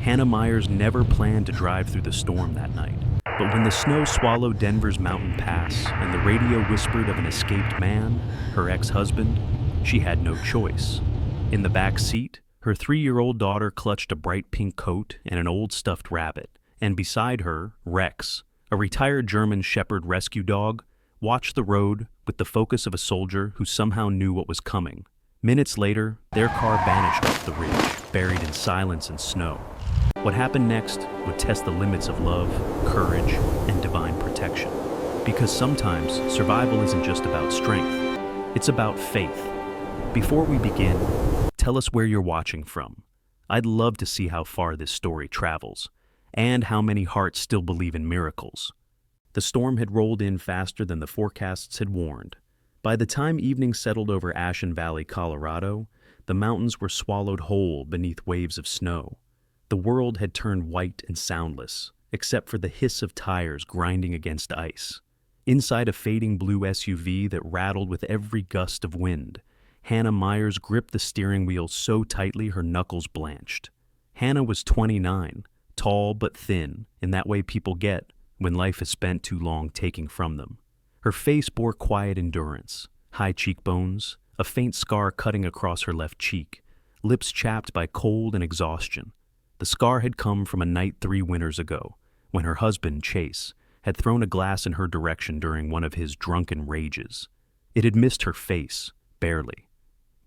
Hannah Myers never planned to drive through the storm that night. But when the snow swallowed Denver's mountain pass and the radio whispered of an escaped man, her ex-husband, she had no choice. In the back seat, her 3-year-old daughter clutched a bright pink coat and an old stuffed rabbit, and beside her, Rex, a retired German Shepherd rescue dog, watched the road with the focus of a soldier who somehow knew what was coming. Minutes later, their car vanished off the ridge, buried in silence and snow. What happened next would test the limits of love, courage, and divine protection. Because sometimes survival isn't just about strength, it's about faith. Before we begin, tell us where you're watching from. I'd love to see how far this story travels, and how many hearts still believe in miracles. The storm had rolled in faster than the forecasts had warned. By the time evening settled over Ashen Valley, Colorado, the mountains were swallowed whole beneath waves of snow. The world had turned white and soundless, except for the hiss of tires grinding against ice. Inside a fading blue SUV that rattled with every gust of wind, Hannah Myers gripped the steering wheel so tightly her knuckles blanched. Hannah was 29, tall but thin, in that way people get when life is spent too long taking from them. Her face bore quiet endurance, high cheekbones, a faint scar cutting across her left cheek, lips chapped by cold and exhaustion. The scar had come from a night 3 winters ago, when her husband, Chase, had thrown a glass in her direction during one of his drunken rages. It had missed her face, barely.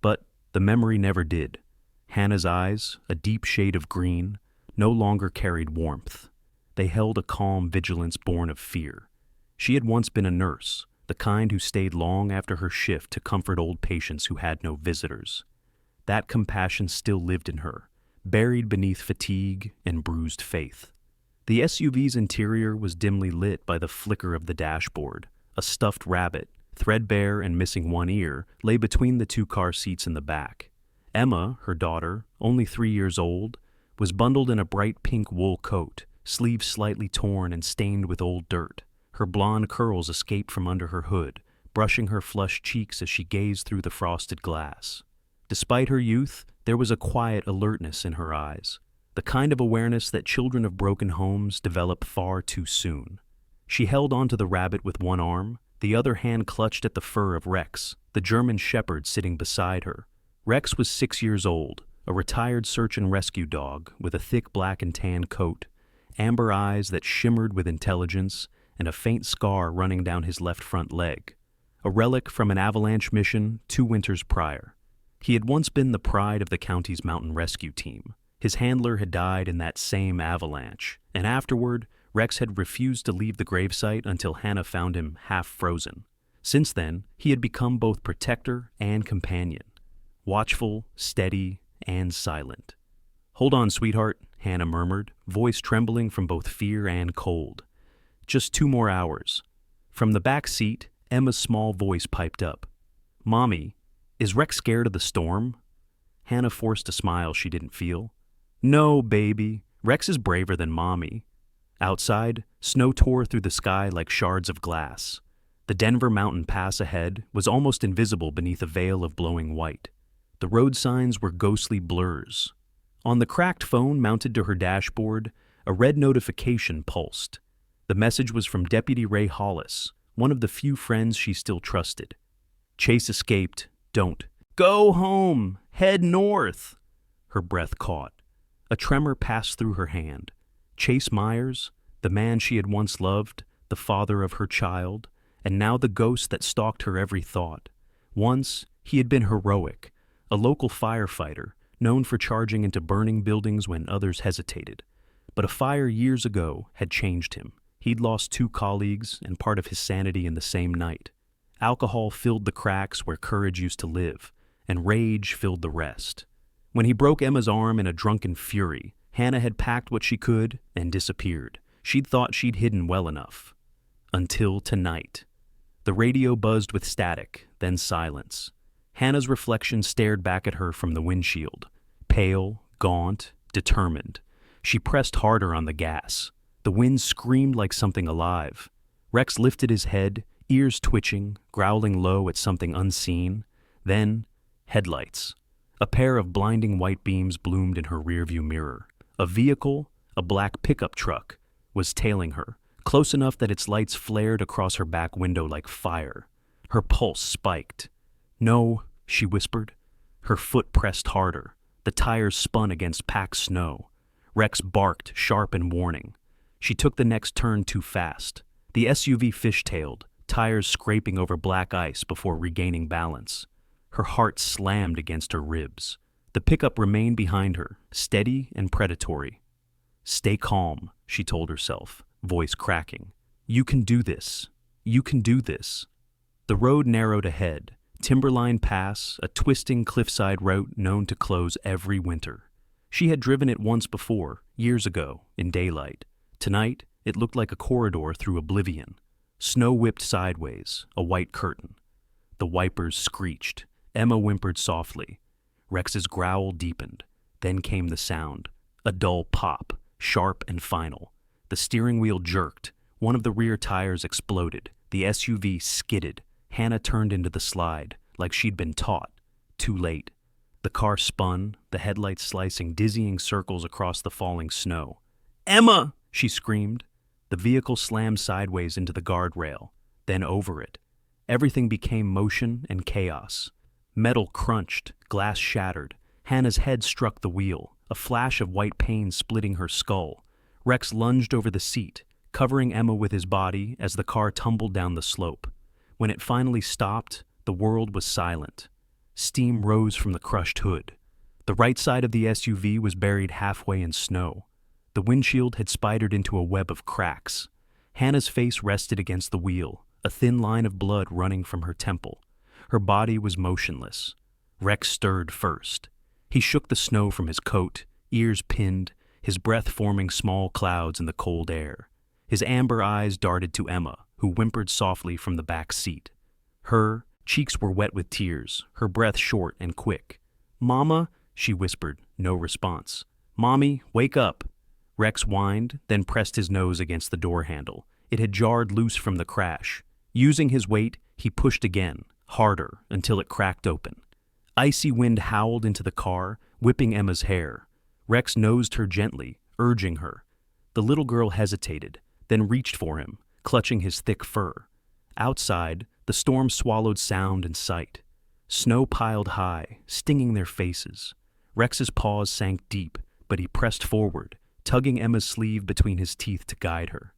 But the memory never did. Hannah's eyes, a deep shade of green, no longer carried warmth. They held a calm vigilance born of fear. She had once been a nurse, the kind who stayed long after her shift to comfort old patients who had no visitors. That compassion still lived in her, buried beneath fatigue and bruised faith. The SUV's interior was dimly lit by the flicker of the dashboard. A stuffed rabbit, threadbare and missing one ear, lay between the 2 car seats in the back. Emma, her daughter, only 3 years old, was bundled in a bright pink wool coat, sleeves slightly torn and stained with old dirt. Her blonde curls escaped from under her hood, brushing her flushed cheeks as she gazed through the frosted glass. Despite her youth, there was a quiet alertness in her eyes, the kind of awareness that children of broken homes develop far too soon. She held onto the rabbit with one arm, the other hand clutched at the fur of Rex, the German Shepherd sitting beside her. Rex was 6 years old, a retired search and rescue dog with a thick black and tan coat, amber eyes that shimmered with intelligence, and a faint scar running down his left front leg, a relic from an avalanche mission 2 winters prior. He had once been the pride of the county's mountain rescue team. His handler had died in that same avalanche, and afterward, Rex had refused to leave the gravesite until Hannah found him half frozen. Since then, he had become both protector and companion, watchful, steady, and silent. "Hold on, sweetheart," Hannah murmured, voice trembling from both fear and cold. "Just 2 more hours." From the back seat, Emma's small voice piped up. "Mommy, is Rex scared of the storm?" Hannah forced a smile she didn't feel. "No, baby. Rex is braver than Mommy." Outside, snow tore through the sky like shards of glass. The Denver mountain pass ahead was almost invisible beneath a veil of blowing white. The road signs were ghostly blurs. On the cracked phone mounted to her dashboard, a red notification pulsed. The message was from Deputy Ray Hollis, one of the few friends she still trusted. "Chase escaped. Don't. Go home. Head north." Her breath caught. A tremor passed through her hand. Chase Myers, the man she had once loved, the father of her child, and now the ghost that stalked her every thought. Once, he had been heroic, a local firefighter, known for charging into burning buildings when others hesitated. But a fire years ago had changed him. He'd lost 2 colleagues and part of his sanity in the same night. Alcohol filled the cracks where courage used to live, and rage filled the rest. When he broke Emma's arm in a drunken fury, Hannah had packed what she could and disappeared. She'd thought she'd hidden well enough. Until tonight. The radio buzzed with static, then silence. Hannah's reflection stared back at her from the windshield. Pale, gaunt, determined. She pressed harder on the gas. The wind screamed like something alive. Rex lifted his head, ears twitching, growling low at something unseen. Then, headlights. A pair of blinding white beams bloomed in her rearview mirror. A vehicle, a black pickup truck, was tailing her, close enough that its lights flared across her back window like fire. Her pulse spiked. "No," she whispered. Her foot pressed harder. The tires spun against packed snow. Rex barked, sharp and warning. She took the next turn too fast. The SUV fishtailed, tires scraping over black ice before regaining balance. Her heart slammed against her ribs. The pickup remained behind her, steady and predatory. "Stay calm," she told herself, voice cracking. "You can do this. You can do this." The road narrowed ahead. Timberline Pass, a twisting cliffside route known to close every winter. She had driven it once before, years ago, in daylight. Tonight, it looked like a corridor through oblivion. Snow whipped sideways, a white curtain. The wipers screeched. Emma whimpered softly. Rex's growl deepened. Then came the sound. A dull pop, sharp and final. The steering wheel jerked. One of the rear tires exploded. The SUV skidded. Hannah turned into the slide, like she'd been taught. Too late. The car spun, the headlights slicing dizzying circles across the falling snow. "Emma!" she screamed. The vehicle slammed sideways into the guardrail, then over it. Everything became motion and chaos. Metal crunched, glass shattered. Hannah's head struck the wheel, a flash of white pain splitting her skull. Rex lunged over the seat, covering Emma with his body as the car tumbled down the slope. When it finally stopped, the world was silent. Steam rose from the crushed hood. The right side of the SUV was buried halfway in snow. The windshield had spidered into a web of cracks. Hannah's face rested against the wheel, a thin line of blood running from her temple. Her body was motionless. Rex stirred first. He shook the snow from his coat, ears pinned, his breath forming small clouds in the cold air. His amber eyes darted to Emma, who whimpered softly from the back seat. Her cheeks were wet with tears, her breath short and quick. "Mama," she whispered, no response. "Mommy, wake up." Rex whined, then pressed his nose against the door handle. It had jarred loose from the crash. Using his weight, he pushed again, harder, until it cracked open. Icy wind howled into the car, whipping Emma's hair. Rex nosed her gently, urging her. The little girl hesitated, then reached for him, clutching his thick fur. Outside, the storm swallowed sound and sight. Snow piled high, stinging their faces. Rex's paws sank deep, but he pressed forward, tugging Emma's sleeve between his teeth to guide her.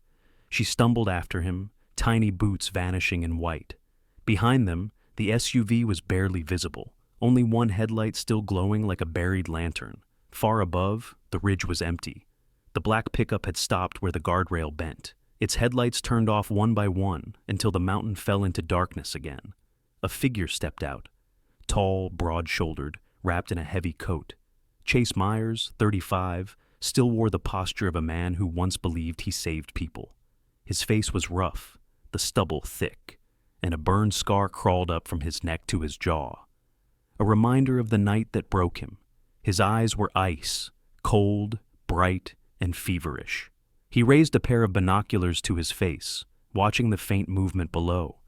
She stumbled after him, tiny boots vanishing in white. Behind them, the SUV was barely visible, only one headlight still glowing like a buried lantern. Far above, the ridge was empty. The black pickup had stopped where the guardrail bent. Its headlights turned off one by one until the mountain fell into darkness again. A figure stepped out, tall, broad-shouldered, wrapped in a heavy coat. Chase Myers, 35, still wore the posture of a man who once believed he saved people. His face was rough, the stubble thick, and a burn scar crawled up from his neck to his jaw. A reminder of the night that broke him. His eyes were ice, cold, bright, and feverish. He raised a pair of binoculars to his face, watching the faint movement below.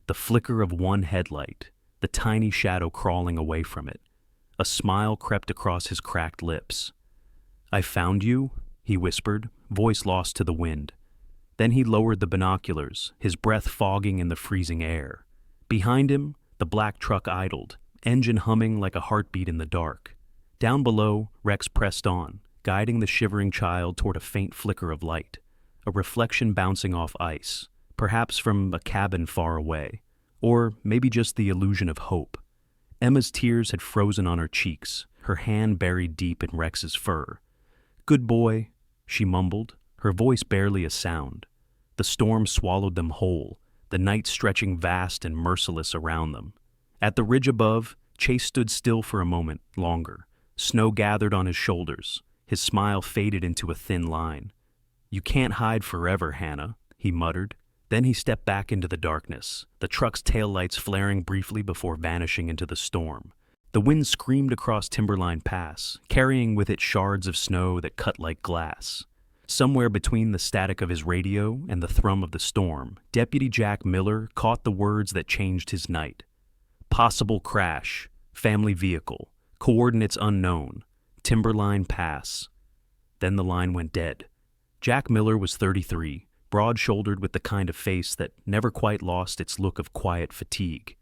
The flicker of one headlight, the tiny shadow crawling away from it. A smile crept across his cracked lips. "I found you," he whispered, voice lost to the wind. Then he lowered the binoculars, his breath fogging in the freezing air. Behind him, the black truck idled, engine humming like a heartbeat in the dark. Down below, Rex pressed on, guiding the shivering child toward a faint flicker of light, a reflection bouncing off ice, perhaps from a cabin far away, or maybe just the illusion of hope. Emma's tears had frozen on her cheeks, her hand buried deep in Rex's fur. "Good boy," she mumbled, her voice barely a sound. The storm swallowed them whole, the night stretching vast and merciless around them. At the ridge above, Chase stood still for a moment longer. Snow gathered on his shoulders. His smile faded into a thin line. "You can't hide forever, Hannah," he muttered. Then he stepped back into the darkness, the truck's taillights flaring briefly before vanishing into the storm. The wind screamed across Timberline Pass, carrying with it shards of snow that cut like glass. Somewhere between the static of his radio and the thrum of the storm, Deputy Jack Miller caught the words that changed his night. Possible crash, family vehicle, coordinates unknown, Timberline Pass. Then the line went dead. Jack Miller was 33, broad-shouldered with the kind of face that never quite lost its look of quiet fatigue.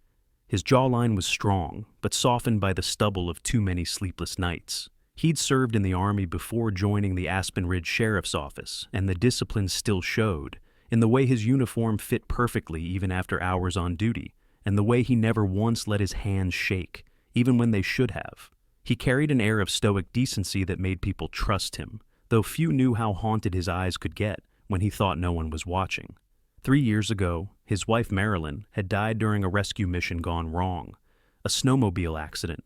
His jawline was strong, but softened by the stubble of too many sleepless nights. He'd served in the Army before joining the Aspen Ridge Sheriff's Office, and the discipline still showed, in the way his uniform fit perfectly even after hours on duty, and the way he never once let his hands shake, even when they should have. He carried an air of stoic decency that made people trust him, though few knew how haunted his eyes could get when he thought no one was watching. 3 years ago, his wife Marilyn had died during a rescue mission gone wrong, a snowmobile accident,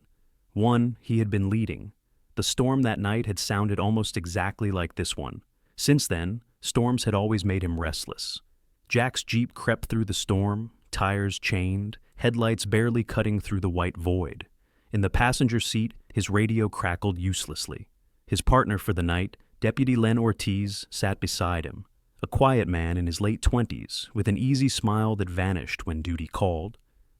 one he had been leading. The storm that night had sounded almost exactly like this one. Since then, storms had always made him restless. Jack's Jeep crept through the storm, tires chained, headlights barely cutting through the white void. In the passenger seat, his radio crackled uselessly. His partner for the night, Deputy Len Ortiz, sat beside him, a quiet man in his late 20s, with an easy smile that vanished when duty called.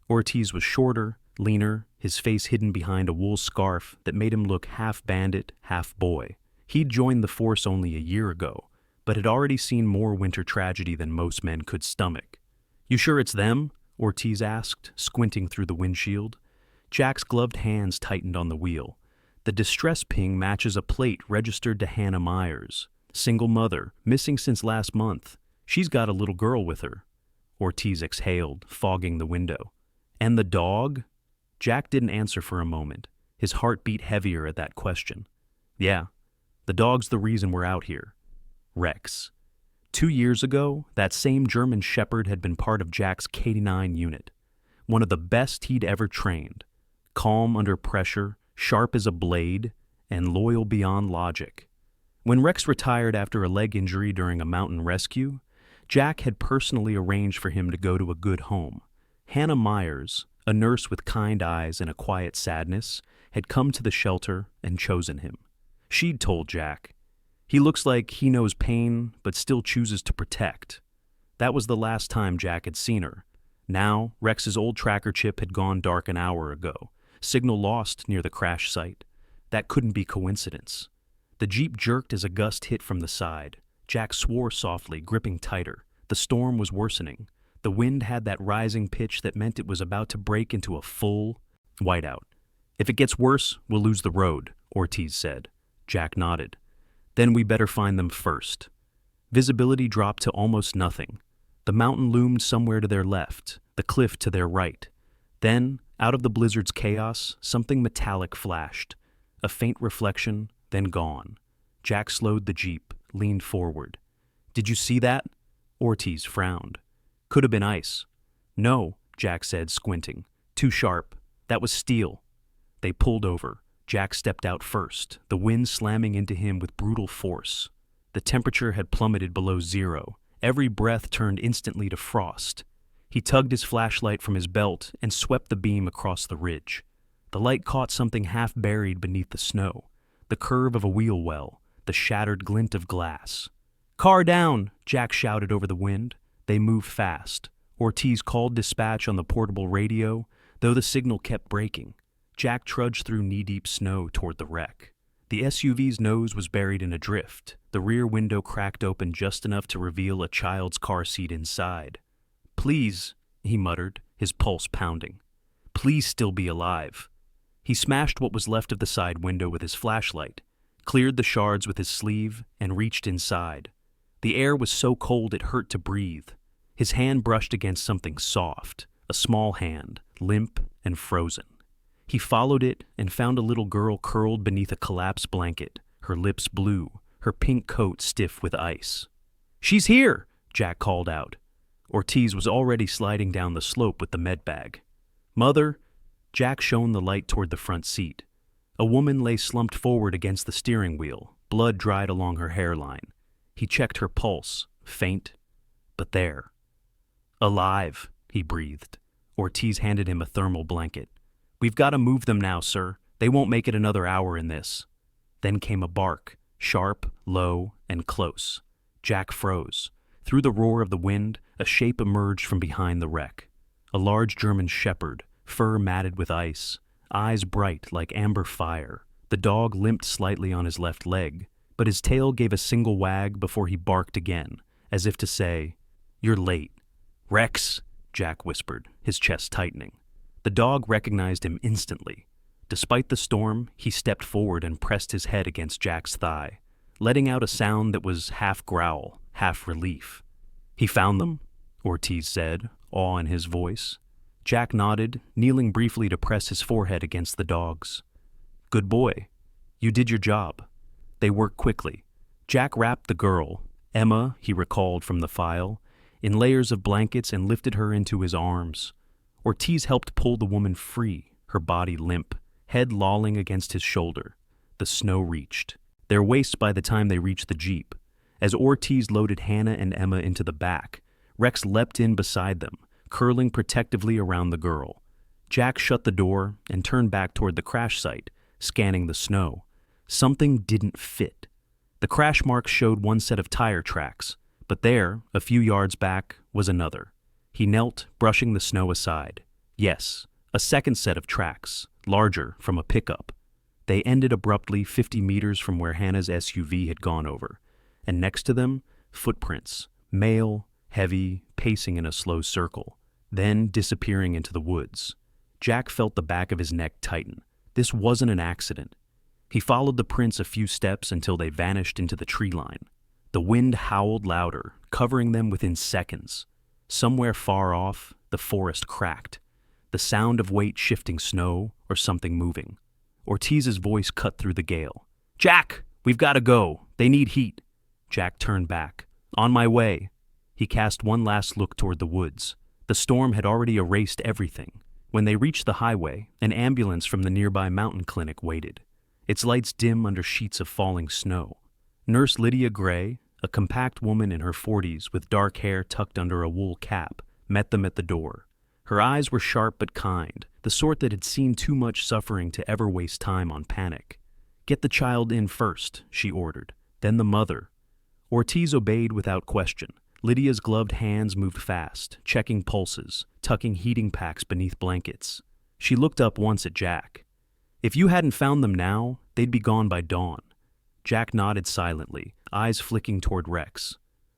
Ortiz was shorter, leaner, his face hidden behind a wool scarf that made him look half bandit, half boy. He'd joined the force only a year ago, but had already seen more winter tragedy than most men could stomach. "You sure it's them?" Ortiz asked, squinting through the windshield. Jack's gloved hands tightened on the wheel. The distress ping matches a plate registered to Hannah Myers. Single mother, missing since last month. She's got a little girl with her. Ortiz exhaled, fogging the window. "And the dog?" Jack didn't answer for a moment. His heart beat heavier at that question. "Yeah, the dog's the reason we're out here." Rex. 2 years ago, that same German Shepherd had been part of Jack's K-9 unit. One of the best he'd ever trained. Calm under pressure, sharp as a blade, and loyal beyond logic. When Rex retired after a leg injury during a mountain rescue, Jack had personally arranged for him to go to a good home. Hannah Myers, a nurse with kind eyes and a quiet sadness, had come to the shelter and chosen him. She'd told Jack, "He looks like he knows pain, but still chooses to protect." That was the last time Jack had seen her. Now, Rex's old tracker chip had gone dark an hour ago, signal lost near the crash site. That couldn't be coincidence. The Jeep jerked as a gust hit from the side. Jack swore softly, gripping tighter. The storm was worsening. The wind had that rising pitch that meant it was about to break into a full whiteout. "If it gets worse, we'll lose the road," Ortiz said. Jack nodded. "Then we better find them first." Visibility dropped to almost nothing. The mountain loomed somewhere to their left, the cliff to their right. Then, out of the blizzard's chaos, something metallic flashed. A faint reflection, then gone. Jack slowed the Jeep, leaned forward. "Did you see that?" Ortiz frowned. "Could have been ice." "No," Jack said, squinting. "Too sharp. That was steel." They pulled over. Jack stepped out first, the wind slamming into him with brutal force. The temperature had plummeted below zero. Every breath turned instantly to frost. He tugged his flashlight from his belt and swept the beam across the ridge. The light caught something half buried beneath the snow, the curve of a wheel well, the shattered glint of glass. "Car down!" Jack shouted over the wind. They moved fast. Ortiz called dispatch on the portable radio, though the signal kept breaking. Jack trudged through knee-deep snow toward the wreck. The SUV's nose was buried in a drift, the rear window cracked open just enough to reveal a child's car seat inside. "Please," he muttered, his pulse pounding. "Please still be alive." He smashed what was left of the side window with his flashlight, cleared the shards with his sleeve, and reached inside. The air was so cold it hurt to breathe. His hand brushed against something soft, a small hand, limp and frozen. He followed it and found a little girl curled beneath a collapsed blanket, her lips blue, her pink coat stiff with ice. "She's here!" Jack called out. Ortiz was already sliding down the slope with the med bag. "Mother," Jack shone the light toward the front seat. A woman lay slumped forward against the steering wheel, blood dried along her hairline. He checked her pulse, faint, but there. "Alive," he breathed. Ortiz handed him a thermal blanket. "We've got to move them now, sir. They won't make it another hour in this." Then came a bark, sharp, low, and close. Jack froze. Through the roar of the wind, a shape emerged from behind the wreck. A large German shepherd, fur matted with ice, eyes bright like amber fire. The dog limped slightly on his left leg, but his tail gave a single wag before he barked again, as if to say, "You're late." "Rex," Jack whispered, his chest tightening. The dog recognized him instantly. Despite the storm, he stepped forward and pressed his head against Jack's thigh, letting out a sound that was half growl, half relief. "He found them?" Ortiz said, awe in his voice. Jack nodded, kneeling briefly to press his forehead against the dog's. "Good boy. You did your job." They worked quickly. Jack wrapped the girl, Emma, he recalled from the file, in layers of blankets and lifted her into his arms. Ortiz helped pull the woman free, her body limp, head lolling against his shoulder. The snow reached their waists by the time they reached the Jeep. As Ortiz loaded Hannah and Emma into the back, Rex leapt in beside them, curling protectively around the girl. Jack shut the door and turned back toward the crash site, scanning the snow. Something didn't fit. The crash marks showed one set of tire tracks, but there, a few yards back, was another. He knelt, brushing the snow aside. Yes, a second set of tracks, larger, from a pickup. They ended abruptly 50 meters from where Hannah's SUV had gone over, and next to them, footprints, male, heavy, pacing in a slow circle, then disappearing into the woods. Jack felt the back of his neck tighten. This wasn't an accident. He followed the prints a few steps until they vanished into the tree line. The wind howled louder, covering them within seconds. Somewhere far off, the forest cracked. The sound of weight shifting snow or something moving. Ortiz's voice cut through the gale. "Jack, we've got to go. They need heat." Jack turned back. "On my way." He cast one last look toward the woods. The storm had already erased everything. When they reached the highway, an ambulance from the nearby mountain clinic waited, its lights dim under sheets of falling snow. Nurse Lydia Gray, a compact woman in her 40s with dark hair tucked under a wool cap, met them at the door. Her eyes were sharp but kind, the sort that had seen too much suffering to ever waste time on panic. "Get the child in first," she ordered, then the mother. Ortiz obeyed without question. Lydia's gloved hands moved fast, checking pulses, tucking heating packs beneath blankets. She looked up once at Jack. "If you hadn't found them now, they'd be gone by dawn." Jack nodded silently, eyes flicking toward Rex.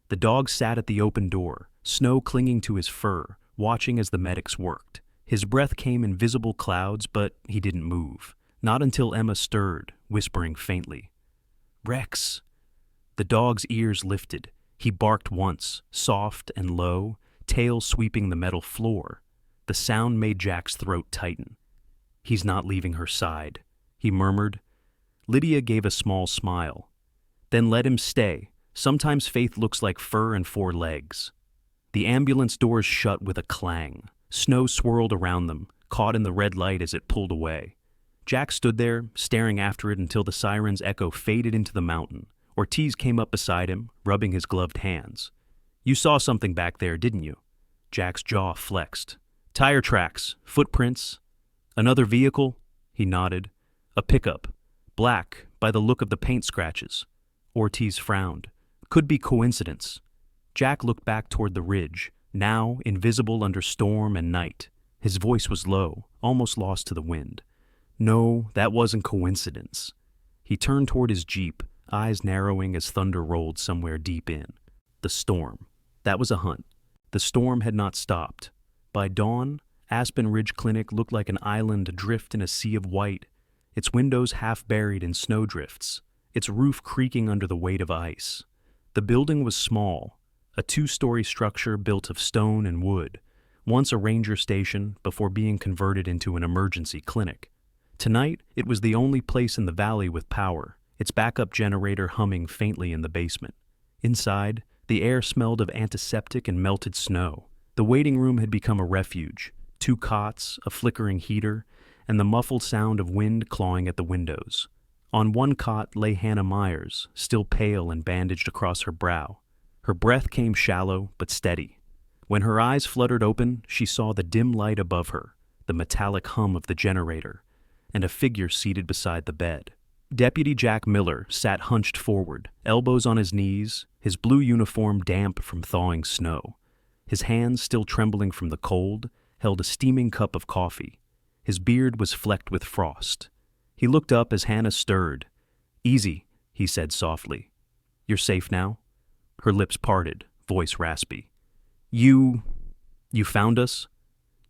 The dog sat at the open door, snow clinging to his fur, watching as the medics worked. His breath came in visible clouds, but he didn't move. Not until Emma stirred, whispering faintly. "Rex." The dog's ears lifted. He barked once, soft and low, tail sweeping the metal floor. The sound made Jack's throat tighten. "He's not leaving her side," he murmured. Lydia gave a small smile. "Then let him stay. Sometimes faith looks like fur and four legs." The ambulance doors shut with a clang. Snow swirled around them, caught in the red light as it pulled away. Jack stood there, staring after it until the siren's echo faded into the mountain. Ortiz came up beside him, rubbing his gloved hands. "You saw something back there, didn't you?" Jack's jaw flexed. "Tire tracks, footprints." "Another vehicle?" He nodded. "A pickup. Black, by the look of the paint scratches." Ortiz frowned. "Could be coincidence." Jack looked back toward the ridge, now invisible under storm and night. His voice was low, almost lost to the wind. "No, that wasn't coincidence." He turned toward his Jeep, eyes narrowing as thunder rolled somewhere deep in. The storm. That was a hunt. The storm had not stopped. By dawn, Aspen Ridge Clinic looked like an island adrift in a sea of white, its windows half buried in snowdrifts, its roof creaking under the weight of ice. The building was small, a 2-story structure built of stone and wood, once a ranger station before being converted into an emergency clinic. Tonight, it was the only place in the valley with power, its backup generator humming faintly in the basement. Inside, the air smelled of antiseptic and melted snow. The waiting room had become a refuge, 2 cots, a flickering heater, and the muffled sound of wind clawing at the windows. On one cot lay Hannah Myers, still pale and bandaged across her brow. Her breath came shallow but steady. When her eyes fluttered open, she saw the dim light above her, the metallic hum of the generator, and a figure seated beside the bed. Deputy Jack Miller sat hunched forward, elbows on his knees, his blue uniform damp from thawing snow. His hands, still trembling from the cold, held a steaming cup of coffee. His beard was flecked with frost. He looked up as Hannah stirred. "Easy," he said softly. "You're safe now?" Her lips parted, voice raspy. You found us?"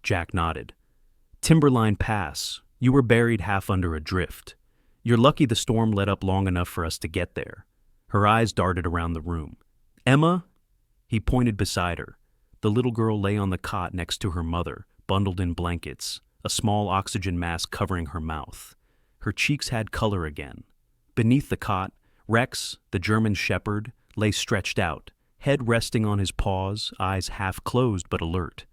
Jack nodded. "Timberline Pass. You were buried half under a drift. You're lucky the storm let up long enough for us to get there." Her eyes darted around the room. "Emma?" He pointed beside her. The little girl lay on the cot next to her mother, bundled in blankets, a small oxygen mask covering her mouth. Her cheeks had color again. Beneath the cot, Rex, the German shepherd, lay stretched out, head resting on his paws, eyes half closed but alert.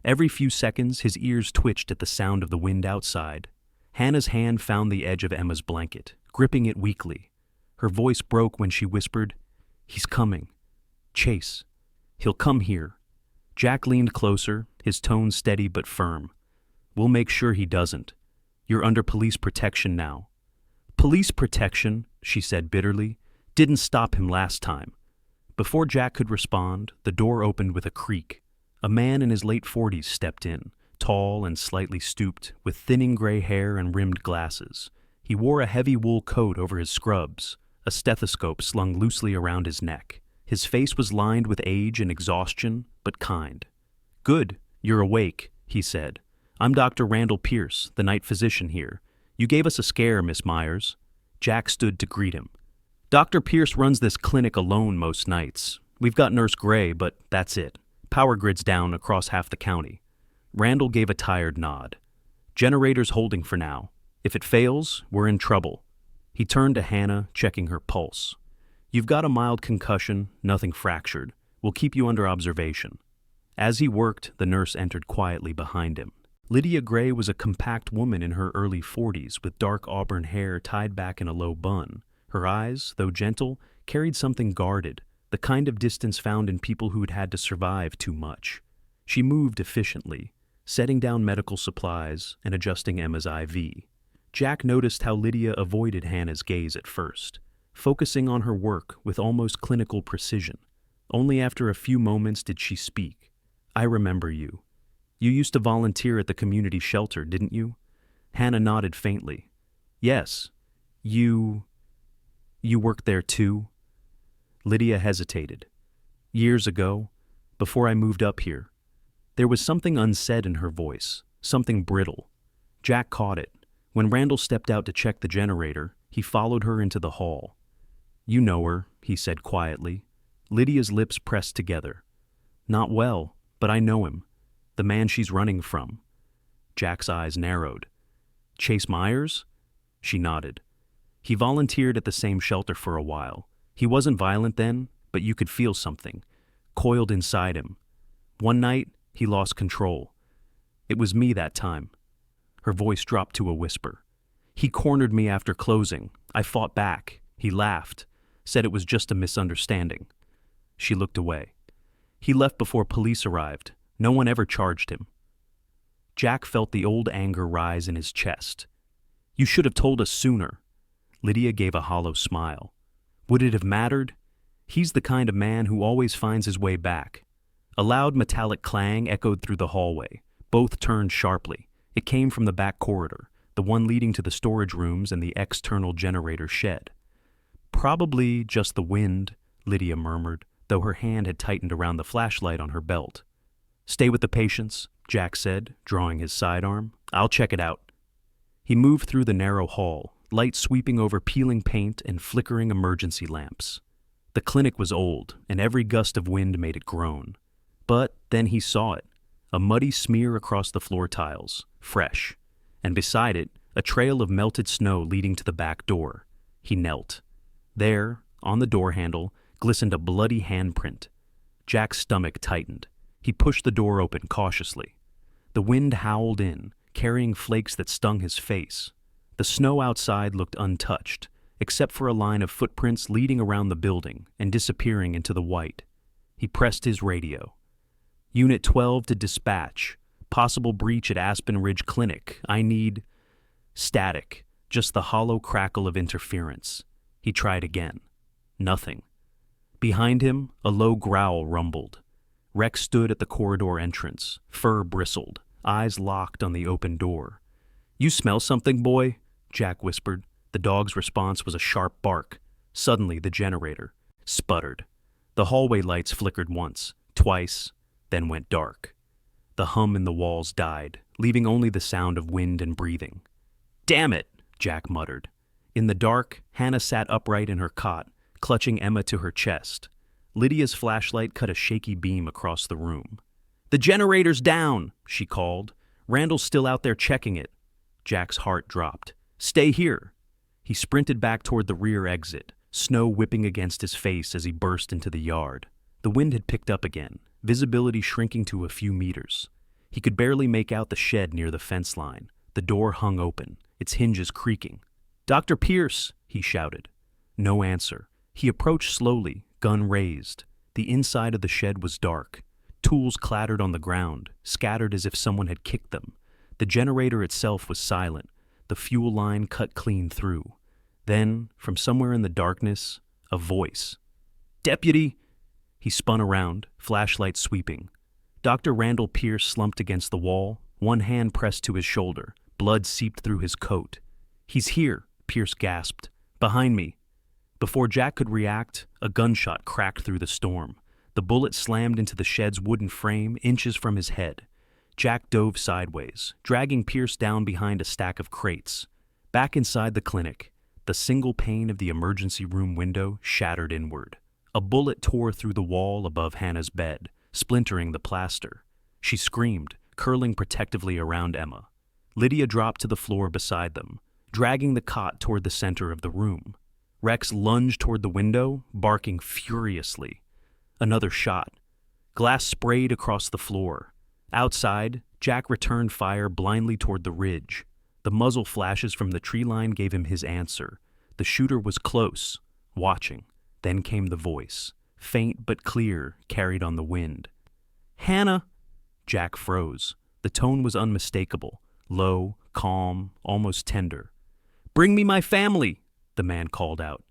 Every few seconds, his ears twitched at the sound of the wind outside. Hannah's hand found the edge of Emma's blanket, gripping it weakly. Her voice broke when she whispered, "He's coming. Chase. He'll come here." Jack leaned closer, his tone steady but firm. "We'll make sure he doesn't. You're under police protection now." "Police protection," she said bitterly, "didn't stop him last time." Before Jack could respond, the door opened with a creak. A man in his late 40s stepped in, tall and slightly stooped, with thinning gray hair and rimmed glasses. He wore a heavy wool coat over his scrubs, a stethoscope slung loosely around his neck. His face was lined with age and exhaustion, but kind. "Good, you're awake," he said. "I'm Dr. Randall Pierce, the night physician here. You gave us a scare, Miss Myers." Jack stood to greet him. "Dr. Pierce runs this clinic alone most nights. We've got Nurse Gray, but that's it. Power grid's down across half the county." Randall gave a tired nod. "Generator's holding for now. If it fails, we're in trouble." He turned to Hannah, checking her pulse. "You've got a mild concussion, nothing fractured. We'll keep you under observation." As he worked, the nurse entered quietly behind him. Lydia Gray was a compact woman in her early 40s with dark auburn hair tied back in a low bun. Her eyes, though gentle, carried something guarded, the kind of distance found in people who'd had to survive too much. She moved efficiently, setting down medical supplies and adjusting Emma's IV. Jack noticed how Lydia avoided Hannah's gaze at first, focusing on her work with almost clinical precision. Only after a few moments did she speak. "I remember you. You used to volunteer at the community shelter, didn't you?" Hannah nodded faintly. "Yes. You worked there too?" Lydia hesitated. "Years ago, before I moved up here." There was something unsaid in her voice, something brittle. Jack caught it. When Randall stepped out to check the generator, he followed her into the hall. "You know her," he said quietly. Lydia's lips pressed together. "Not well, but I know him. The man she's running from." Jack's eyes narrowed. "Chase Myers?" She nodded. "He volunteered at the same shelter for a while. He wasn't violent then, but you could feel something, coiled inside him. One night, he lost control. It was me that time." Her voice dropped to a whisper. "He cornered me after closing. I fought back. He laughed, said it was just a misunderstanding." She looked away. "He left before police arrived. No one ever charged him." Jack felt the old anger rise in his chest. "You should have told us sooner." Lydia gave a hollow smile. "Would it have mattered? He's the kind of man who always finds his way back." A loud metallic clang echoed through the hallway. Both turned sharply. It came from the back corridor, the one leading to the storage rooms and the external generator shed. "Probably just the wind," Lydia murmured, though her hand had tightened around the flashlight on her belt. "Stay with the patients," Jack said, drawing his sidearm. "I'll check it out." He moved through the narrow hall, light sweeping over peeling paint and flickering emergency lamps. The clinic was old, and every gust of wind made it groan. But then he saw it, a muddy smear across the floor tiles, fresh, and beside it, a trail of melted snow leading to the back door. He knelt. There, on the door handle, glistened a bloody handprint. Jack's stomach tightened. He pushed the door open cautiously. The wind howled in, carrying flakes that stung his face. The snow outside looked untouched, except for a line of footprints leading around the building and disappearing into the white. He pressed his radio. "Unit 12 to dispatch. Possible breach at Aspen Ridge Clinic. I need..." Static, just the hollow crackle of interference. He tried again. Nothing. Behind him, a low growl rumbled. Rex stood at the corridor entrance, fur bristled, eyes locked on the open door. "You smell something, boy?" Jack whispered. The dog's response was a sharp bark. Suddenly, the generator sputtered. The hallway lights flickered once, twice, then went dark. The hum in the walls died, leaving only the sound of wind and breathing. "Damn it!" Jack muttered. In the dark, Hannah sat upright in her cot, clutching Emma to her chest. Lydia's flashlight cut a shaky beam across the room. "The generator's down!" she called. "Randall's still out there checking it." Jack's heart dropped. "Stay here!" He sprinted back toward the rear exit, snow whipping against his face as he burst into the yard. The wind had picked up again, visibility shrinking to a few meters. He could barely make out the shed near the fence line. The door hung open, its hinges creaking. "Dr. Pierce!" he shouted. No answer. He approached slowly, gun raised. The inside of the shed was dark. Tools clattered on the ground, scattered as if someone had kicked them. The generator itself was silent, the fuel line cut clean through. Then, from somewhere in the darkness, a voice. "Deputy!" He spun around, flashlight sweeping. Dr. Randall Pierce slumped against the wall, one hand pressed to his shoulder. Blood seeped through his coat. "He's here," Pierce gasped. "Behind me." Before Jack could react, a gunshot cracked through the storm. The bullet slammed into the shed's wooden frame, inches from his head. Jack dove sideways, dragging Pierce down behind a stack of crates. Back inside the clinic, the single pane of the emergency room window shattered inward. A bullet tore through the wall above Hannah's bed, splintering the plaster. She screamed, curling protectively around Emma. Lydia dropped to the floor beside them, dragging the cot toward the center of the room. Rex lunged toward the window, barking furiously. Another shot. Glass sprayed across the floor. Outside, Jack returned fire blindly toward the ridge. The muzzle flashes from the tree line gave him his answer. The shooter was close, watching. Then came the voice, faint but clear, carried on the wind. "Hannah!" Jack froze. The tone was unmistakable, low, calm, almost tender. "Bring me my family!" the man called out.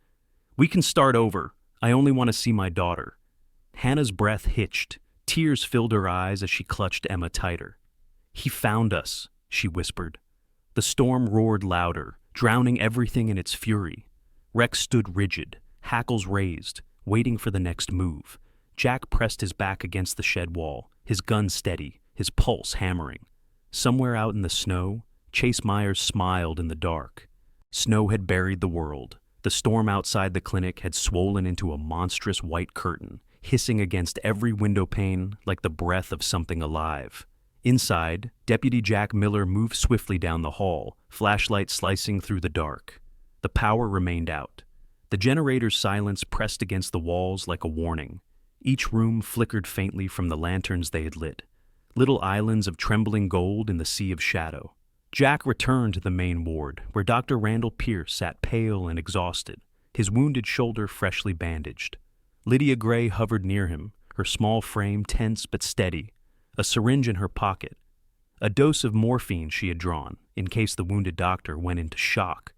"We can start over. I only want to see my daughter." Hannah's breath hitched. Tears filled her eyes as she clutched Emma tighter. "He found us," she whispered. The storm roared louder, drowning everything in its fury. Rex stood rigid, hackles raised, waiting for the next move. Jack pressed his back against the shed wall, his gun steady, his pulse hammering. Somewhere out in the snow, Chase Myers smiled in the dark. Snow had buried the world. The storm outside the clinic had swollen into a monstrous white curtain, hissing against every window pane like the breath of something alive. Inside, Deputy Jack Miller moved swiftly down the hall, flashlight slicing through the dark. The power remained out. The generator's silence pressed against the walls like a warning. Each room flickered faintly from the lanterns they had lit, little islands of trembling gold in the sea of shadow. Jack returned to the main ward, where Dr. Randall Pierce sat pale and exhausted, his wounded shoulder freshly bandaged. Lydia Gray hovered near him, her small frame tense but steady, a syringe in her pocket, a dose of morphine she had drawn in case the wounded doctor went into shock,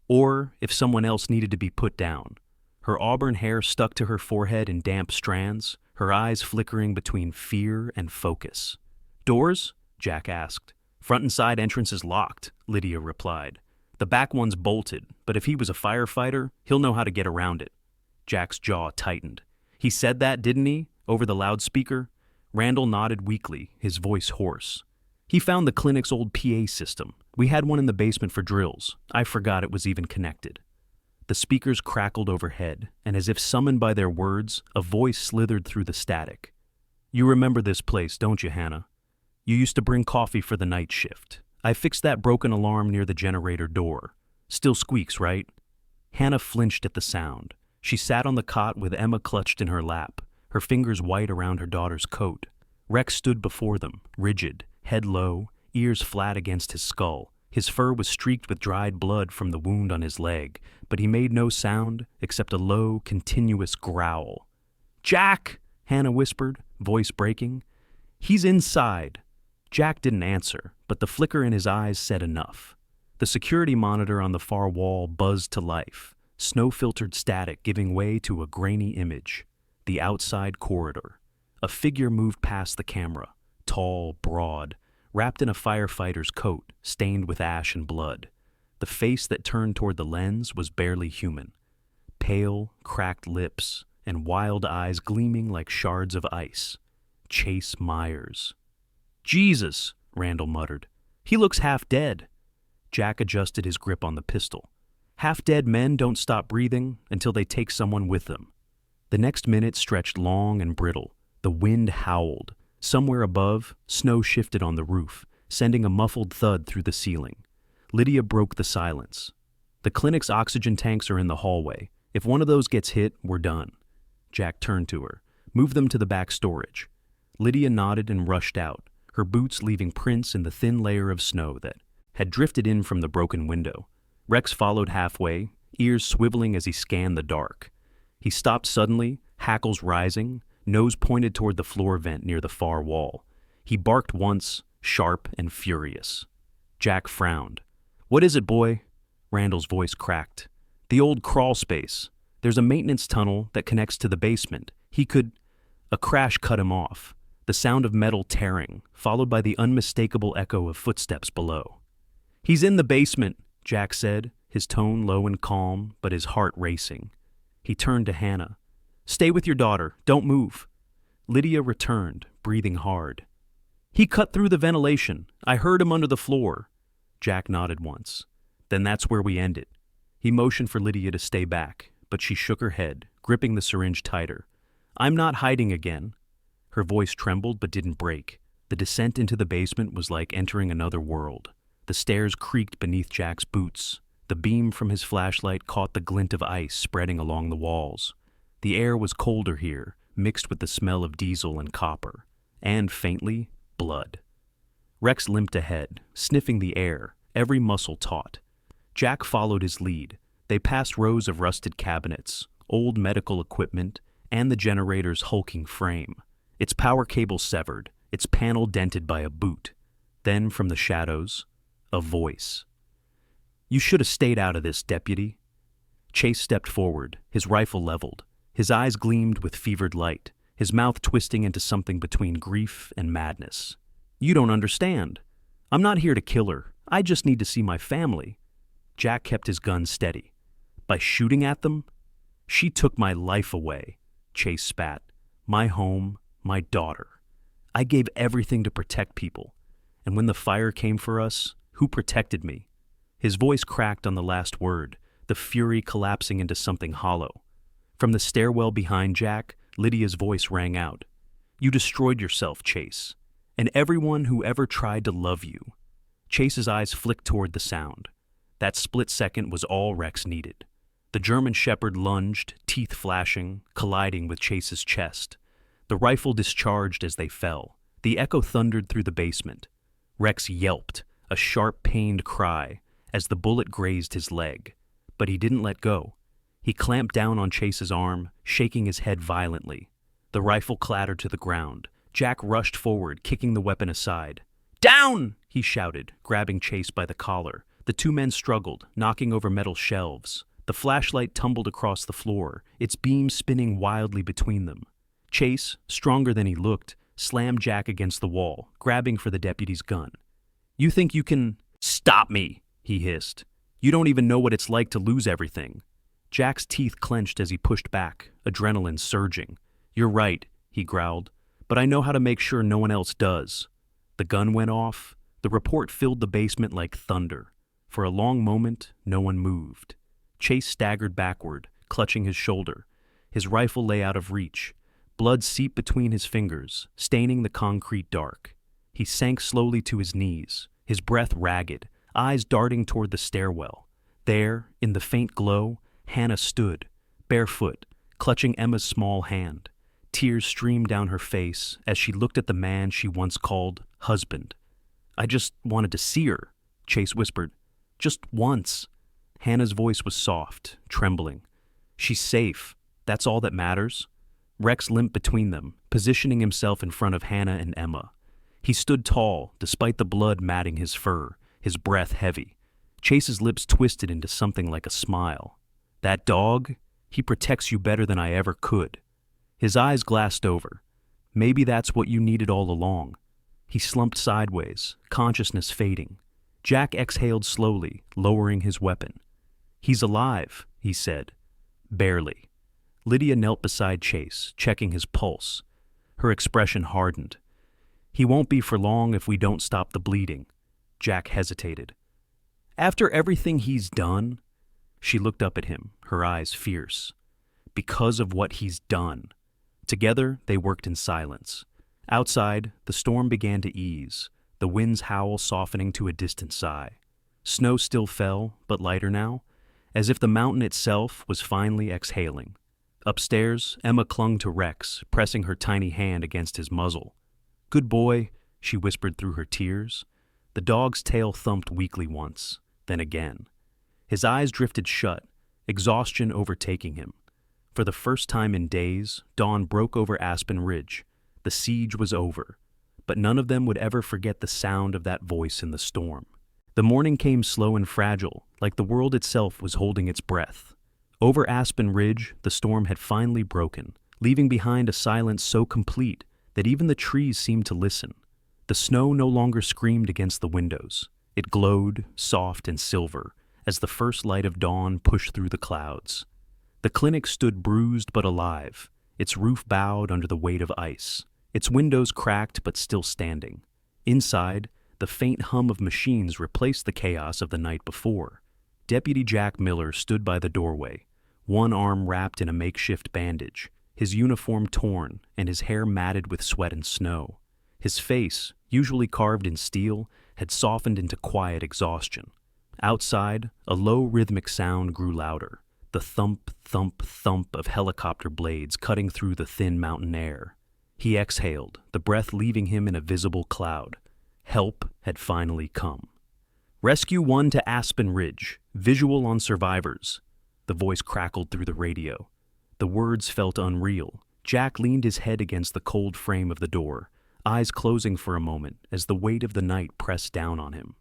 or if someone else needed to be put down. Her auburn hair stuck to her forehead in damp strands, her eyes flickering between fear and focus. "Doors?" Jack asked. "Front and side entrance is locked," Lydia replied. "The back one's bolted, but if he was a firefighter, he'll know how to get around it." Jack's jaw tightened. "He said that, didn't he? Over the loudspeaker?" Randall nodded weakly, his voice hoarse. "He found the clinic's old PA system. We had one in the basement for drills. I forgot it was even connected." The speakers crackled overhead, and as if summoned by their words, a voice slithered through the static. "You remember this place, don't you, Hannah? You used to bring coffee for the night shift. I fixed that broken alarm near the generator door. Still squeaks, right?" Hannah flinched at the sound. She sat on the cot with Emma clutched in her lap, her fingers white around her daughter's coat. Rex stood before them, rigid, head low, ears flat against his skull. His fur was streaked with dried blood from the wound on his leg, but he made no sound except a low, continuous growl. "Jack!" Hannah whispered, voice breaking. "He's inside." Jack didn't answer, but the flicker in his eyes said enough. The security monitor on the far wall buzzed to life, snow-filtered static giving way to a grainy image. The outside corridor. A figure moved past the camera, tall, broad, wrapped in a firefighter's coat, stained with ash and blood. The face that turned toward the lens was barely human. pale, cracked lips, and wild eyes gleaming like shards of ice. Chase Myers. "Jesus," Randall muttered. "He looks half dead." Jack adjusted his grip on the pistol. Half-dead men don't stop breathing until they take someone with them. The next minute stretched long and brittle. The wind howled. Somewhere above, snow shifted on the roof, sending a muffled thud through the ceiling. Lydia broke the silence. "The clinic's oxygen tanks are in the hallway. If one of those gets hit, we're done." Jack turned to her. "Move them to the back storage." Lydia nodded and rushed out, her boots leaving prints in the thin layer of snow that had drifted in from the broken window. Rex followed halfway, ears swiveling as he scanned the dark. He stopped suddenly, hackles rising, nose pointed toward the floor vent near the far wall. He barked once, sharp and furious. Jack frowned. "What is it, boy?" Randall's voice cracked. "The old crawl space. There's a maintenance tunnel that connects to the basement. He could—" A crash cut him off, the sound of metal tearing, followed by the unmistakable echo of footsteps below. "He's in the basement," Jack said, his tone low and calm, but his heart racing. He turned to Hannah. "Stay with your daughter. Don't move." Lydia returned, breathing hard. "He cut through the ventilation. I heard him under the floor." Jack nodded once. "Then that's where we end it." He motioned for Lydia to stay back, but she shook her head, gripping the syringe tighter. "I'm not hiding again." Her voice trembled but didn't break. The descent into the basement was like entering another world. The stairs creaked beneath Jack's boots. The beam from his flashlight caught the glint of ice spreading along the walls. The air was colder here, mixed with the smell of diesel and copper. And, faintly, blood. Rex limped ahead, sniffing the air, every muscle taut. Jack followed his lead. They passed rows of rusted cabinets, old medical equipment, and the generator's hulking frame. Its power cable severed, its panel dented by a boot. Then, from the shadows, a voice. "You should have stayed out of this, deputy." Chase stepped forward, his rifle leveled. His eyes gleamed with fevered light, his mouth twisting into something between grief and madness. "You don't understand. I'm not here to kill her. I just need to see my family." Jack kept his gun steady. "By shooting at them? She took my life away," Chase spat. "My home, my daughter. I gave everything to protect people. And when the fire came for us, who protected me?" His voice cracked on the last word, the fury collapsing into something hollow. From the stairwell behind Jack, Lydia's voice rang out. "You destroyed yourself, Chase, and everyone who ever tried to love you." Chase's eyes flicked toward the sound. That split second was all Rex needed. The German Shepherd lunged, teeth flashing, colliding with Chase's chest. The rifle discharged as they fell. The echo thundered through the basement. Rex yelped, a sharp, pained cry, as the bullet grazed his leg. But he didn't let go. He clamped down on Chase's arm, shaking his head violently. The rifle clattered to the ground. Jack rushed forward, kicking the weapon aside. "Down!" he shouted, grabbing Chase by the collar. The two men struggled, knocking over metal shelves. The flashlight tumbled across the floor, its beam spinning wildly between them. Chase, stronger than he looked, slammed Jack against the wall, grabbing for the deputy's gun. "You think you can—" "Stop me!" he hissed. "You don't even know what it's like to lose everything." Jack's teeth clenched as he pushed back, adrenaline surging. "You're right," he growled, "but I know how to make sure no one else does." The gun went off. The report filled the basement like thunder. For a long moment, no one moved. Chase staggered backward, clutching his shoulder. His rifle lay out of reach. Blood seeped between his fingers, staining the concrete dark. He sank slowly to his knees, his breath ragged, eyes darting toward the stairwell. There, in the faint glow, Hannah stood, barefoot, clutching Emma's small hand. Tears streamed down her face as she looked at the man she once called husband. "I just wanted to see her," Chase whispered. "Just once." Hannah's voice was soft, trembling. "She's safe. That's all that matters." Rex limped between them, positioning himself in front of Hannah and Emma. He stood tall, despite the blood matting his fur, his breath heavy. Chase's lips twisted into something like a smile. "That dog? He protects you better than I ever could." His eyes glassed over. "Maybe that's what you needed all along." He slumped sideways, consciousness fading. Jack exhaled slowly, lowering his weapon. "He's alive," he said. Barely. Lydia knelt beside Chase, checking his pulse. Her expression hardened. "He won't be for long if we don't stop the bleeding." Jack hesitated. "After everything he's done?" She looked up at him, her eyes fierce. "Because of what he's done." Together, they worked in silence. Outside, the storm began to ease, the wind's howl softening to a distant sigh. Snow still fell, but lighter now, as if the mountain itself was finally exhaling. Upstairs, Emma clung to Rex, pressing her tiny hand against his muzzle. "Good boy," she whispered through her tears. The dog's tail thumped weakly once, then again. His eyes drifted shut, exhaustion overtaking him. For the first time in days, dawn broke over Aspen Ridge. The siege was over, but none of them would ever forget the sound of that voice in the storm. The morning came slow and fragile, like the world itself was holding its breath. Over Aspen Ridge, the storm had finally broken, leaving behind a silence so complete that even the trees seemed to listen. The snow no longer screamed against the windows. It glowed, soft and silver, as the first light of dawn pushed through the clouds. The clinic stood bruised but alive, its roof bowed under the weight of ice, its windows cracked but still standing. Inside, the faint hum of machines replaced the chaos of the night before. Deputy Jack Miller stood by the doorway, one arm wrapped in a makeshift bandage, his uniform torn and his hair matted with sweat and snow. His face, usually carved in steel, had softened into quiet exhaustion. Outside, a low rhythmic sound grew louder, the thump, thump, thump of helicopter blades cutting through the thin mountain air. He exhaled, the breath leaving him in a visible cloud. Help had finally come. "Rescue 1 to Aspen Ridge. Visual on survivors." The voice crackled through the radio. The words felt unreal. Jack leaned his head against the cold frame of the door, eyes closing for a moment as the weight of the night pressed down on him.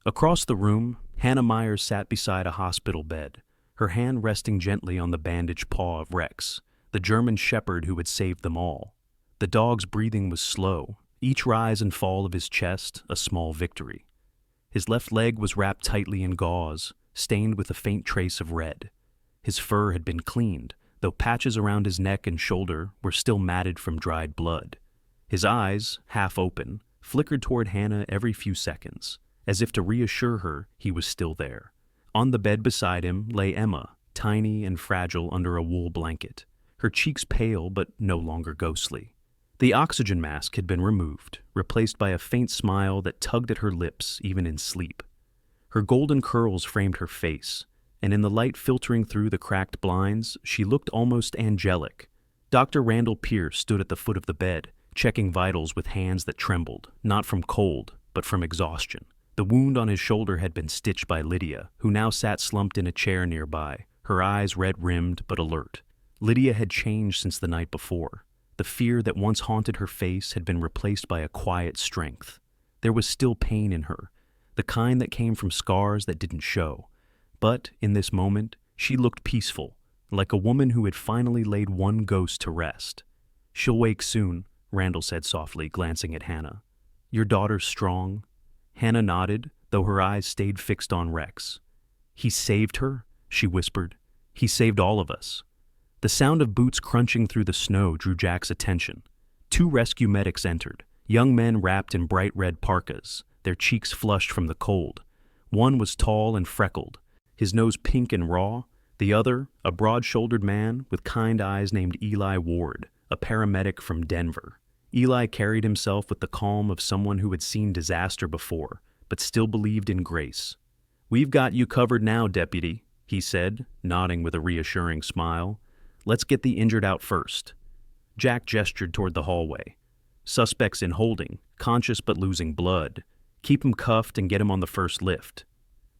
Across the room, Hannah Myers sat beside a hospital bed, her hand resting gently on the bandaged paw of Rex, the German shepherd who had saved them all. The dog's breathing was slow, each rise and fall of his chest a small victory. His left leg was wrapped tightly in gauze, stained with a faint trace of red. His fur had been cleaned, though patches around his neck and shoulder were still matted from dried blood. His eyes, half open, flickered toward Hannah every few seconds, as if to reassure her he was still there. On the bed beside him lay Emma, tiny and fragile under a wool blanket, her cheeks pale but no longer ghostly. The oxygen mask had been removed, replaced by a faint smile that tugged at her lips even in sleep. Her golden curls framed her face, and in the light filtering through the cracked blinds, she looked almost angelic. Dr. Randall Pierce stood at the foot of the bed, checking vitals with hands that trembled, not from cold, but from exhaustion. The wound on his shoulder had been stitched by Lydia, who now sat slumped in a chair nearby, her eyes red-rimmed but alert. Lydia had changed since the night before. The fear that once haunted her face had been replaced by a quiet strength. There was still pain in her, the kind that came from scars that didn't show. But, in this moment, she looked peaceful, like a woman who had finally laid one ghost to rest. "She'll wake soon," Randall said softly, glancing at Hannah. "Your daughter's strong?" Hannah nodded, though her eyes stayed fixed on Rex. "He saved her?" she whispered. "He saved all of us." The sound of boots crunching through the snow drew Jack's attention. 2 rescue medics entered, young men wrapped in bright red parkas, their cheeks flushed from the cold. One was tall and freckled, his nose pink and raw. The other, a broad-shouldered man with kind eyes named Eli Ward, a paramedic from Denver. Eli carried himself with the calm of someone who had seen disaster before, but still believed in grace. "We've got you covered now, Deputy," he said, nodding with a reassuring smile. "Let's get the injured out first." Jack gestured toward the hallway. "Suspect's in holding, conscious but losing blood. Keep him cuffed and get him on the first lift."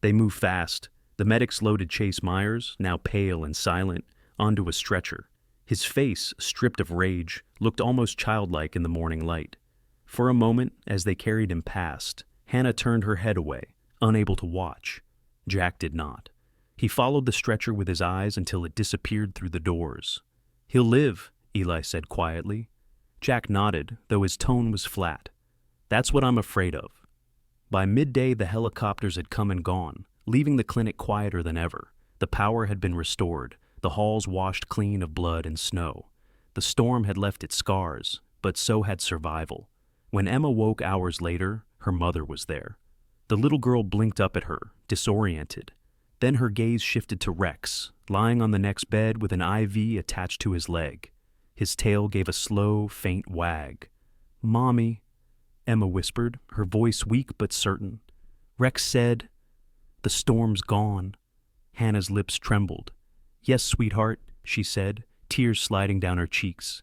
They moved fast. The medics loaded Chase Myers, now pale and silent, onto a stretcher. His face, stripped of rage, looked almost childlike in the morning light. For a moment, as they carried him past, Hannah turned her head away, unable to watch. Jack did not. He followed the stretcher with his eyes until it disappeared through the doors. "He'll live," Eli said quietly. Jack nodded, though his tone was flat. "That's what I'm afraid of." By midday, the helicopters had come and gone, leaving the clinic quieter than ever. The power had been restored, the halls washed clean of blood and snow. The storm had left its scars, but so had survival. When Emma woke hours later, her mother was there. The little girl blinked up at her, disoriented. Then her gaze shifted to Rex, lying on the next bed with an IV attached to his leg. His tail gave a slow, faint wag. "Mommy," Emma whispered, her voice weak but certain. Rex said, "The storm's gone." Hannah's lips trembled. "Yes, sweetheart," she said, tears sliding down her cheeks.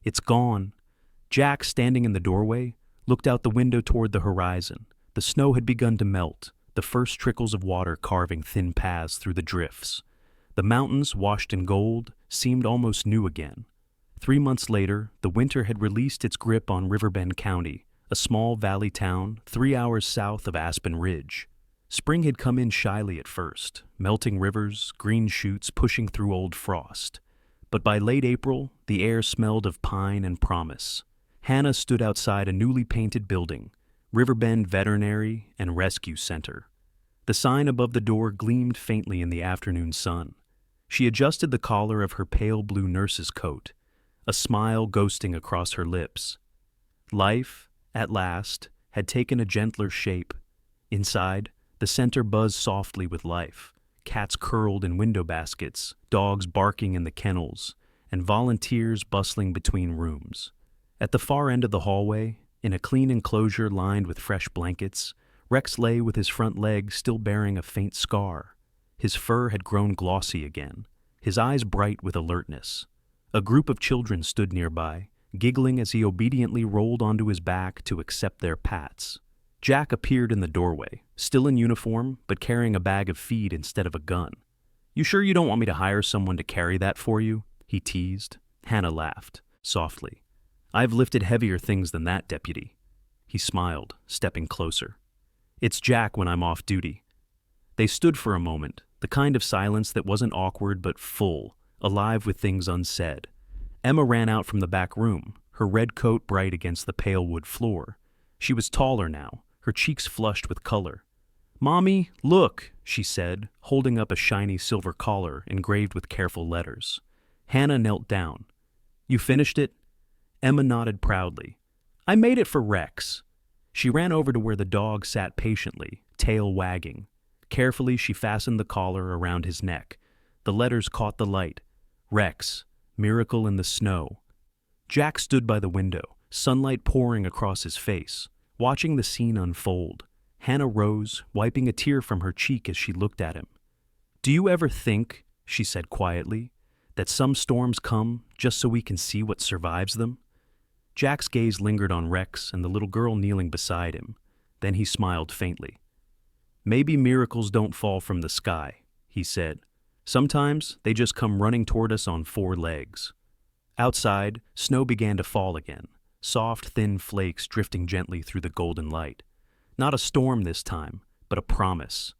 "It's gone." Jack, standing in the doorway, looked out the window toward the horizon. The snow had begun to melt, the first trickles of water carving thin paths through the drifts. The mountains, washed in gold, seemed almost new again. 3 months later, the winter had released its grip on Riverbend County, a small valley town 3 hours south of Aspen Ridge. Spring had come in shyly at first, melting rivers, green shoots pushing through old frost. But by late April, the air smelled of pine and promise. Hannah stood outside a newly painted building, Riverbend Veterinary and Rescue Center. The sign above the door gleamed faintly in the afternoon sun. She adjusted the collar of her pale blue nurse's coat, a smile ghosting across her lips. Life, at last, had taken a gentler shape. Inside, the center buzzed softly with life. Cats curled in window baskets, dogs barking in the kennels, and volunteers bustling between rooms. At the far end of the hallway, in a clean enclosure lined with fresh blankets, Rex lay with his front leg still bearing a faint scar. His fur had grown glossy again, his eyes bright with alertness. A group of children stood nearby, giggling as he obediently rolled onto his back to accept their pats. Jack appeared in the doorway, still in uniform, but carrying a bag of feed instead of a gun. "You sure you don't want me to hire someone to carry that for you?" he teased. Hannah laughed, softly. "I've lifted heavier things than that, deputy." He smiled, stepping closer. "It's Jack when I'm off duty." They stood for a moment, the kind of silence that wasn't awkward but full, alive with things unsaid. Emma ran out from the back room, her red coat bright against the pale wood floor. She was taller now, her cheeks flushed with color. "Mommy, look," she said, holding up a shiny silver collar engraved with careful letters. Hannah knelt down. "You finished it?" Emma nodded proudly. "I made it for Rex." She ran over to where the dog sat patiently, tail wagging. Carefully, she fastened the collar around his neck. The letters caught the light. Rex, miracle in the snow. Jack stood by the window, sunlight pouring across his face, watching the scene unfold. Hannah rose, wiping a tear from her cheek as she looked at him. "Do you ever think," she said quietly, "that some storms come just so we can see what survives them?" Jack's gaze lingered on Rex and the little girl kneeling beside him. Then he smiled faintly. "Maybe miracles don't fall from the sky," he said. "Sometimes they just come running toward us on 4 legs." Outside, snow began to fall again, soft, thin flakes drifting gently through the golden light. Not a storm this time, but a promise.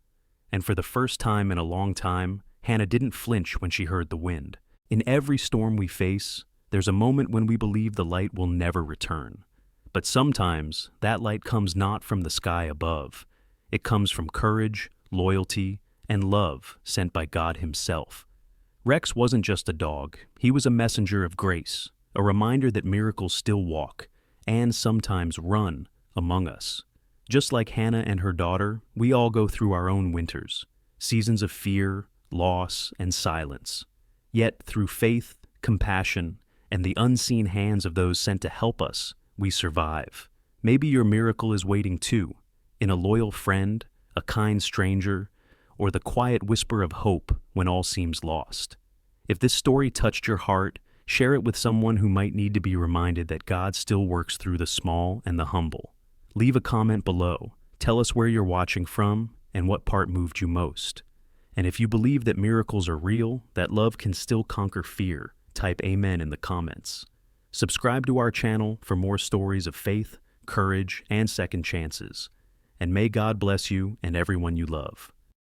And for the first time in a long time, Hannah didn't flinch when she heard the wind. In every storm we face, there's a moment when we believe the light will never return. But sometimes that light comes not from the sky above. It comes from courage, loyalty, and love sent by God himself. Rex wasn't just a dog. He was a messenger of grace, a reminder that miracles still walk, and sometimes run, among us. Just like Hannah and her daughter, we all go through our own winters, seasons of fear, loss, and silence. Yet through faith, compassion, and the unseen hands of those sent to help us, we survive. Maybe your miracle is waiting too, in a loyal friend, a kind stranger, or the quiet whisper of hope when all seems lost. If this story touched your heart, share it with someone who might need to be reminded that God still works through the small and the humble. Leave a comment below. Tell us where you're watching from and what part moved you most. And if you believe that miracles are real, that love can still conquer fear, type amen in the comments. Subscribe to our channel for more stories of faith, courage, and second chances. And may God bless you and everyone you love.